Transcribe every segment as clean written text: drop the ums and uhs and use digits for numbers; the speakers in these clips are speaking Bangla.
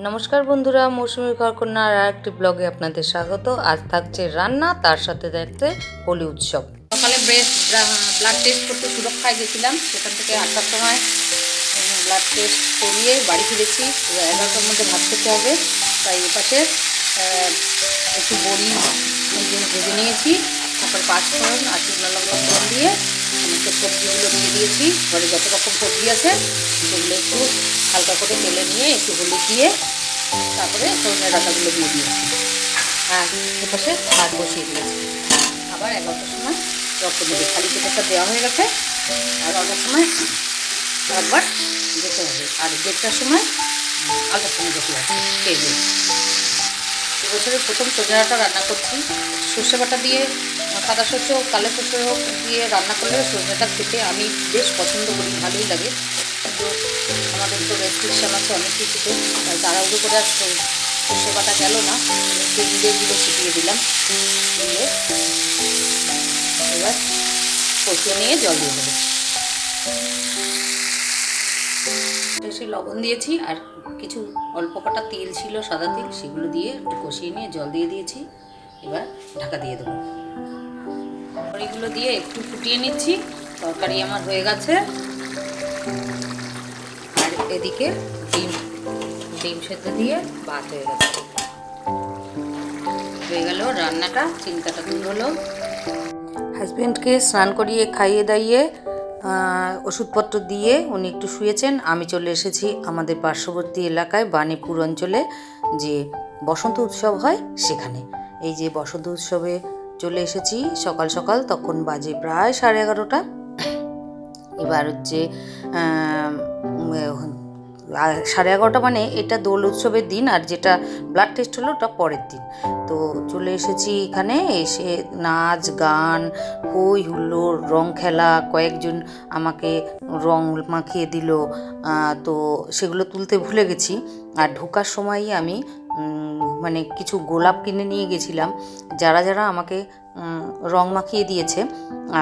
নমস্কার বন্ধুরা, মৌসুমী ঘরকন্যার আর একটি ব্লগে আপনাদের স্বাগত। আজ থাকছে রান্না, তার সাথে থাকছে হোলি উৎসব। সকালে ব্লাড টেস্ট করতে সুরক্ষায় গেছিলাম, সেখান থেকে 8টার সময় ব্লাড টেস্ট করিয়ে বাড়ি ফিরেছি। 11টার মধ্যে ভাত খেতে হবে, তাই এপাশে একটু বড়ি ভেজে নিয়েছি, তারপর 5 ফোড়ন আর শুকনো লঙ্কা ফোড়ন দিয়ে সমস্ত সবজিগুলো দিয়ে দিয়েছি। ঘরে যত রকম সবজি আছে সেগুলো একটু হালকা করে তেলে নিয়ে একটু হলুদ দিয়ে তারপরে সজনে ডাঁটাগুলো দিয়ে দিয়েছি। আর এপাশে ভাত বসিয়ে দিয়েছি। আবার 11টার সময় রক্ত দেবে, খালি পেটেটা দেওয়া হয়ে গেছে। আর 11টার সময় একবার যেতে হবে, আর 1:30টার সময় আলট্রাসাউন্ড যেতে হবে খেয়ে দিয়ে। এবছরের প্রথম সজনে ডাঁটা রান্না করছি। সর্ষে বাটা দিয়ে, সাদা শস্য কালো শস্য দিয়ে রান্না করলে সজনেটা খেতে আমি বেশ পছন্দ করি, ভালোই লাগে। কিন্তু আমাদের তো রেস্ট্রিকশান আছে অনেক কিছুতে, তাই তাড়াহুড়ো করে আর সর্ষে বাটা গেল না, একটু জিরে ছিটিয়ে দিলাম। দিয়ে এবার কষিয়ে নিয়ে জল দিয়ে দেবো। বেশি লবণ দিয়েছি আর কিছু অল্প কটা তেল ছিল, সাদা তেল, সেগুলো দিয়ে একটু কষিয়ে নিয়ে জল দিয়ে দিয়েছি। এবার ঢাকা দিয়ে দেবো। বড়িগুলো দিয়ে একটু ফুটিয়ে নিচ্ছি। তরকারি আমার হয়ে গেছে। আর এদিকে ডিম সেদ্ধ দিয়ে ভাত হয়ে গেছে। হয়ে গেল রান্নাটা, চিন্তাটা দূর হলো। হাজব্যান্ডকে স্নান করিয়ে খাইয়ে দাইয়ে ওষুধপত্র দিয়ে উনি একটু শুয়েছেন। আমি চলে এসেছি আমাদের পার্শ্ববর্তী এলাকায় বাণীপুর অঞ্চলে যে বসন্ত উৎসব হয় সেখানে। এই যে বসন্ত উৎসবে চলে এসেছি সকাল সকাল, তখন বাজে প্রায় 11:30। এবার হচ্ছে 11:30 মানে এটা দোল উৎসবের দিন, আর যেটা ব্লাড টেস্ট হলো ওটা পরের দিন। তো চলে এসেছি এখানে, এসে নাচ গান হই হুল্লোড় রং খেলা, কয়েকজন আমাকে রং মাখিয়ে দিল, তো সেগুলো তুলতে ভুলে গেছি। আর ঢোকার সময়ই আমি মানে কিছু গোলাপ কিনে নিয়ে গেছিলাম। যারা যারা আমাকে রং মাখিয়ে দিয়েছে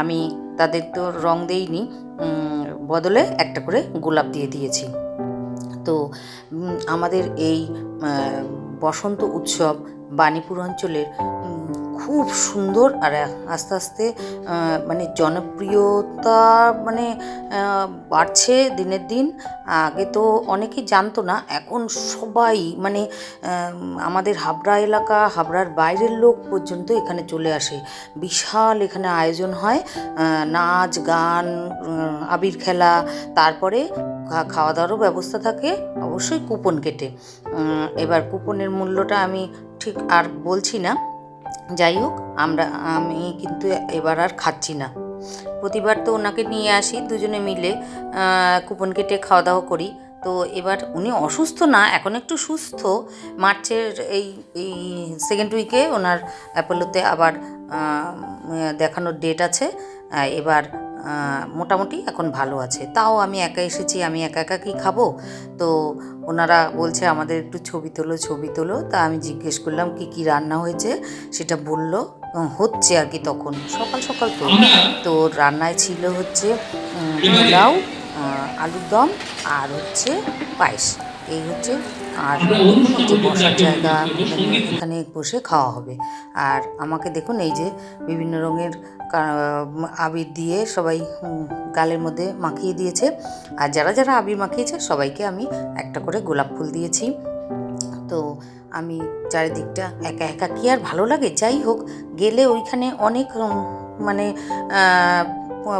আমি তাদের তো রং দেইনি, বদলে একটা করে গোলাপ দিয়ে দিয়েছি। তো আমাদের এই বসন্ত উৎসব বাণীপুর অঞ্চলের খুব সুন্দর, আর আস্তে আস্তে মানে জনপ্রিয়তা মানে বাড়ছে দিনের দিন। আগে তো অনেকেই জানতো না, এখন সবাই মানে আমাদের হাবড়া এলাকা, হাবড়ার বাইরের লোক পর্যন্ত এখানে চলে আসে। বিশাল এখানে আয়োজন হয়, নাচ গান, আবির খেলা, তারপরে খাওয়া দাওয়ারও ব্যবস্থা থাকে, অবশ্যই কুপন কেটে। এবার কুপনের মূল্যটা আমি ঠিক আর বলছি না। যাই হোক, আমি কিন্তু এবার আর খাচ্ছি না। প্রতিবার তো ওনাকে নিয়ে আসি, দুজনে মিলে কুপন কেটে খাওয়া দাওয়া করি। তো এবার উনি অসুস্থ না, এখন একটু সুস্থ। মার্চের এই এই সেকেন্ড উইকে ওনার অ্যাপোলোতে আবার দেখানোর ডেট আছে। এবার মোটামুটি এখন ভালো আছে। তাও আমি একা এসেছি, আমি একা একা কী খাবো। তো ওনারা বলছে আমাদের একটু ছবি তোলো। তা আমি জিজ্ঞেস করলাম কি কি রান্না হয়েছে, সেটা বলল হচ্ছে আর কি। তখন সকাল সকাল তো রান্নায় ছিল হচ্ছে পোলাও, আলুর দম, আর হচ্ছে পায়েস, এই হচ্ছে। আর দেখুন এই যে বসার জায়গা, এখানে বসে খাওয়া হবে। আর আমাকে দেখুন এই যে বিভিন্ন রঙের আবির দিয়ে সবাই গালের মধ্যে মাখিয়ে দিয়েছে। আর যারা যারা আবির মাখিয়েছে সবাইকে আমি একটা করে গোলাপ ফুল দিয়েছি। তো আমি চারিদিকটা একা একা কি আর ভালো লাগে। যাই হোক, গেলে ওইখানে অনেক মানে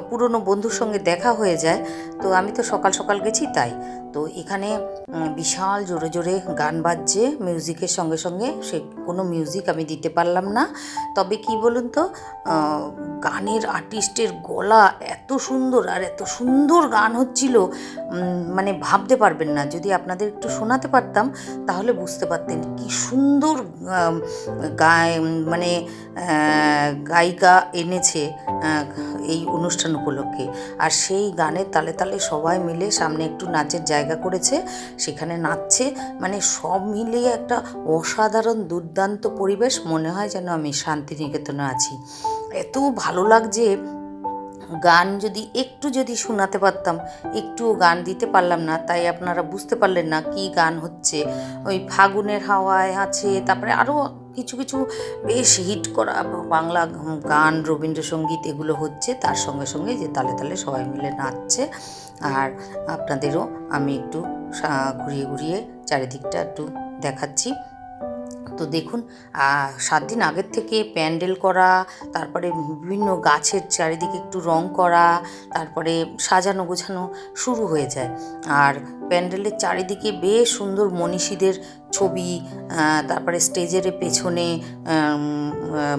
পুরনো বন্ধুর সঙ্গে দেখা হয়ে যায়। তো আমি তো সকাল সকাল গেছি, তাই তো এখানে বিশাল জোরে জোরে গান বাজছে মিউজিকের সঙ্গে সঙ্গে। সে কোনো মিউজিক আমি দিতে পারলাম না, তবে কি বলুন তো, গানের আর্টিস্টের গলা এত সুন্দর, আর এত সুন্দর গান হচ্ছিল, মানে ভাবতে পারবেন না। যদি আপনাদের একটু শোনাতে পারতাম তাহলে বুঝতে পারতেন কি সুন্দর মানে গায়িকা এনেছে এই অনুষ্ঠান উপলক্ষে। আর সেই গানের তালে তালে সবাই মিলে সামনে একটু নাচের জায়গা করেছে, সেখানে নাচছে। মানে সব মিলিয়ে একটা অসাধারণ দুর্দান্ত পরিবেশ। মনে হয় যেন আমি শান্তিনিকেতনে আছি, এত ভালো লাগছে। গান যদি শোনাতে পারতাম, একটুও গান দিতে পারলাম না, তাই আপনারা বুঝতে পারলেন না কি গান হচ্ছে। ওই ফাগুনের হাওয়ায় আছে, তারপরে আরও কিছু কিছু বেশ হিট করা বাংলা গান, রবীন্দ্রসঙ্গীত এগুলো হচ্ছে, তার সঙ্গে সঙ্গে যে তালে তালে সবাই মিলে নাচছে। আর আপনাদেরও আমি একটু ঘুরিয়ে ঘুরিয়ে চারিদিকটা একটু দেখাচ্ছি। তো দেখুন 7 দিন আগের থেকে প্যান্ডেল করা, তারপরে বিভিন্ন গাছের চারিদিকে একটু রং করা, তারপরে সাজানো গোছানো শুরু হয়ে যায়। আর প্যান্ডেলের চারিদিকে বেশ সুন্দর মনীষীদের ছবি, তারপরে স্টেজের পেছনে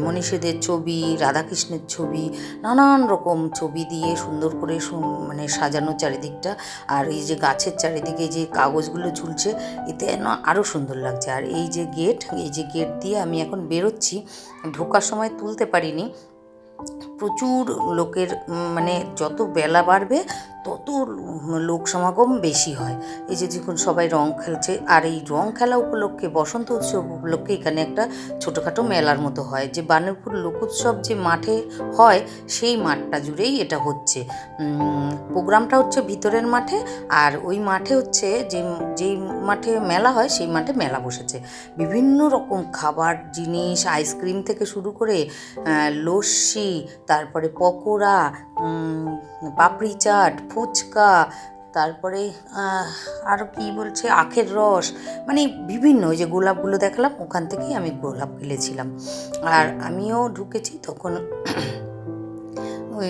মনীষীদের ছবি, রাধাকৃষ্ণের ছবি, নানান রকম ছবি দিয়ে সুন্দর করে মানে সাজানো চারিদিকটা। আর এই যে গাছের চারিদিকে যে কাগজগুলো ঝুলছে, এতে আরও সুন্দর লাগছে। আর এই যে গেট দিয়ে আমি এখন বেরোচ্ছি, ঢোকার সময় তুলতে পারিনি। প্রচুর লোকের, মানে যত বেলা বাড়বে তত লোক সমাগম বেশি হয়। এই যে দেখুন সবাই রং খেলছে। আর এই রং খেলা উপলক্ষে, বসন্ত উৎসব উপলক্ষে এখানে একটা ছোটোখাটো মেলার মতো হয়, যে বাণীপুর লোকোৎসব যে মাঠে হয় সেই মাঠটা জুড়েই এটা হচ্ছে। প্রোগ্রামটা হচ্ছে ভিতরের মাঠে, আর ওই মাঠে হচ্ছে যেই মাঠে মেলা হয় সেই মাঠে মেলা বসেছে। বিভিন্ন রকম খাবার জিনিস, আইসক্রিম থেকে শুরু করে লস্যি, তারপরে পকোড়া, পাপড়ি চাট, ফুচকা, তারপরে আরও কী বলছে, আখের রস, মানে বিভিন্ন, ওই যে গোলাপগুলো দেখালাম ওখান থেকেই আমি গোলাপ কিনেছিলাম। আর আমিও ঢুকেছি তখন ওই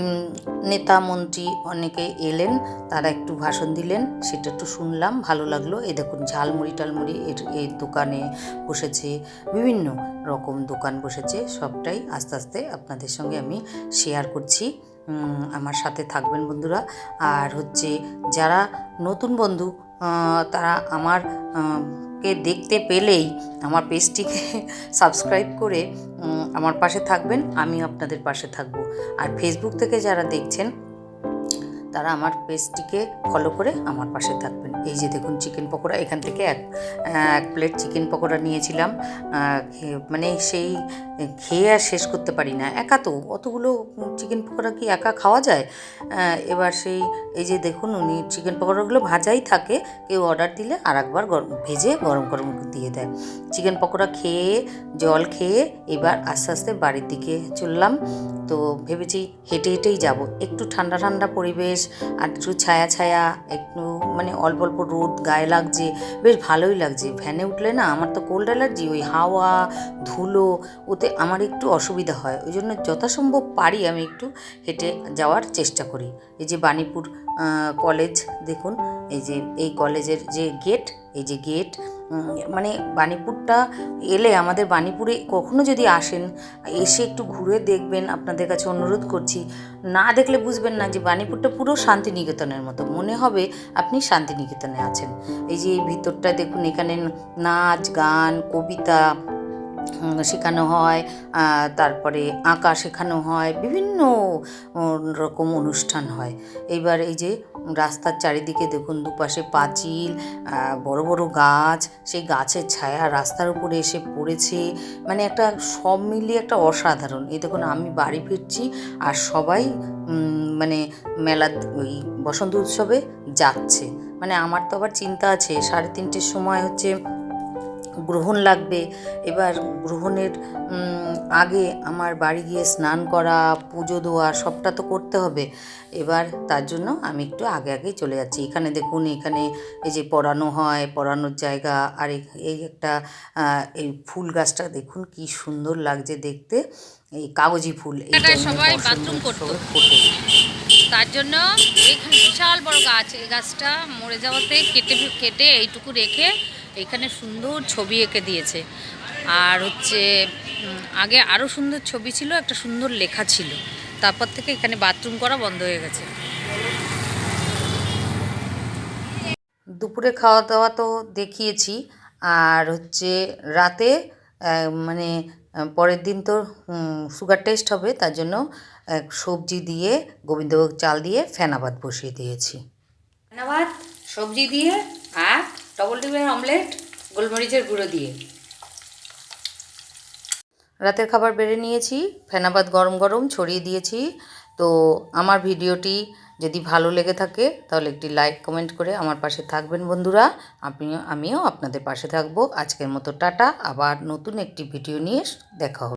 নেতা মন্ত্রী অনেকে এলেন, তারা একটু ভাষণ দিলেন, সেটা একটু শুনলাম, ভালো লাগলো। এই দেখুন ঝালমুড়ি টালমুড়ি এই দোকানে বসেছে, বিভিন্ন রকম দোকান বসেছে, সবটাই আস্তে আস্তে আপনাদের সঙ্গে আমি শেয়ার করছি। আমার সাথে থাকবেন বন্ধুরা। আর হচ্ছে যারা নতুন বন্ধু, তারা আমার কে দেখতে পেলেই আমার পেজটিকে সাবস্ক্রাইব করে আমার পাশে থাকবেন, আমি আপনাদের পাশে থাকব। আর ফেসবুক থেকে যারা দেখছেন তারা আমার পেজটিকে ফলো করে আমার পাশে থাকবেন। এই যে দেখুন চিকেন পকোড়া, এখান থেকে এক প্লেট চিকেন পকোড়া নিয়েছিলাম, মানে সেই খেয়ে আর শেষ করতে পারি না, একা তো অতগুলো চিকেন পকোড়া কি একা খাওয়া যায়। এবার এই যে দেখুন উনি চিকেন পকোড়াগুলো ভাজাই থাকে, কেউ অর্ডার দিলে আর একবার ভেজে গরম গরম দিয়ে দেয়। চিকেন পকোড়া খেয়ে, জল খেয়ে এবার আস্তে আস্তে বাড়ির দিকে চললাম। তো ভেবেছি হেঁটে হেঁটেই যাব, একটু ঠান্ডা ঠান্ডা পরিবেশ, আর একটু ছায়া ছায়া, একটু মানে অল্প অল্প রোদ গায়ে লাগছে, বেশ ভালোই লাগছে। ভ্যানে উঠলে না, আমার তো কোল্ড অ্যালার্জি, ওই হাওয়া ধুলো ওতে আমার একটু অসুবিধা হয়, ওই জন্য যথাসম্ভব পারি আমি একটু হেঁটে যাওয়ার চেষ্টা করি। এই যে বাণীপুর কলেজ দেখুন, এই কলেজের যে গেট, এই যে গেট, মানে বাণীপুরটা এলে, আমাদের বাণীপুরে কখনো যদি আসেন, এসে একটু ঘুরে দেখবেন, আপনাদের কাছে অনুরোধ করছি। না দেখলে বুঝবেন না যে বাণীপুরটা পুরো শান্তিনিকেতনের মতো, মনে হবে আপনি শান্তিনিকেতনে আছেন। এই যে এই ভিতরটা দেখুন, এখানে নাচ গান কবিতা শেখানো হয়, তারপরে আঁকা শেখানো হয়, বিভিন্ন রকম অনুষ্ঠান হয়। এইবার এই যে রাস্তার চারিদিকে দেখুন, দুপাশে পাঁচিল, বড় বড় গাছ, সেই গাছের ছায়া রাস্তার উপরে এসে পড়েছে, মানে একটা সব মিলিয়ে একটা অসাধারণ। এই দেখুন আমি বাড়ি ফিরছি, আর সবাই মানে মেলার ওই বসন্ত উৎসবে যাচ্ছে। মানে আমার তো আবার চিন্তা আছে, 3:30 সময় হচ্ছে গ্রহণ লাগবে। এবার গ্রহণের আগে আমার বাড়ি গিয়ে স্নান করা, পুজো দেওয়া, সবটা তো করতে হবে। এবার তার জন্য আমি একটু আগে আগেই চলে যাচ্ছি। এখানে দেখুন, এখানে এই যে পড়ানো হয়, পড়ানোর জায়গা। আর এই একটা এই ফুল গাছটা দেখুন কি সুন্দর লাগছে দেখতে, এই কাগজি ফুল, এই সবাই বাথরুম করতো, তার জন্য এখানে বিশাল বড় গাছ, এই গাছটা মরে যাওয়াতে কেটে এইটুকু রেখে এখানে সুন্দর ছবি এঁকে দিয়েছে। আর হচ্ছে আগে আরও সুন্দর ছবি ছিল, একটা সুন্দর লেখা ছিল, তারপর থেকে এখানে বাথরুম করা বন্ধ হয়ে গেছে। দুপুরে খাওয়া দাওয়া তো দেখিয়েছি। আর হচ্ছে রাতে মানে পরের দিন তো সুগার টেস্ট হবে, তার জন্য সবজি দিয়ে, গোবিন্দভোগ চাল দিয়ে ফেনা ভাত বসিয়ে দিয়েছি। ফেনা ভাত সবজি দিয়ে আর ডবল ডিমের অমলেট গোলমরিচের গুঁড়ো দিয়ে। রাতের খাবার বেড়ে নিয়েছি, ফেনা ভাত গরম গরম ছড়িয়ে দিয়েছি, তো আমার ভিডিওটি যদি ভালো লেগে থাকে তাহলে একটি লাইক কমেন্ট করে আমার পাশে থাকবেন বন্ধুরা। আমিও আপনাদের পাশে থাকবো। আজকের মতো টাটা, আবার নতুন একটি ভিডিও নিয়ে দেখা হবে।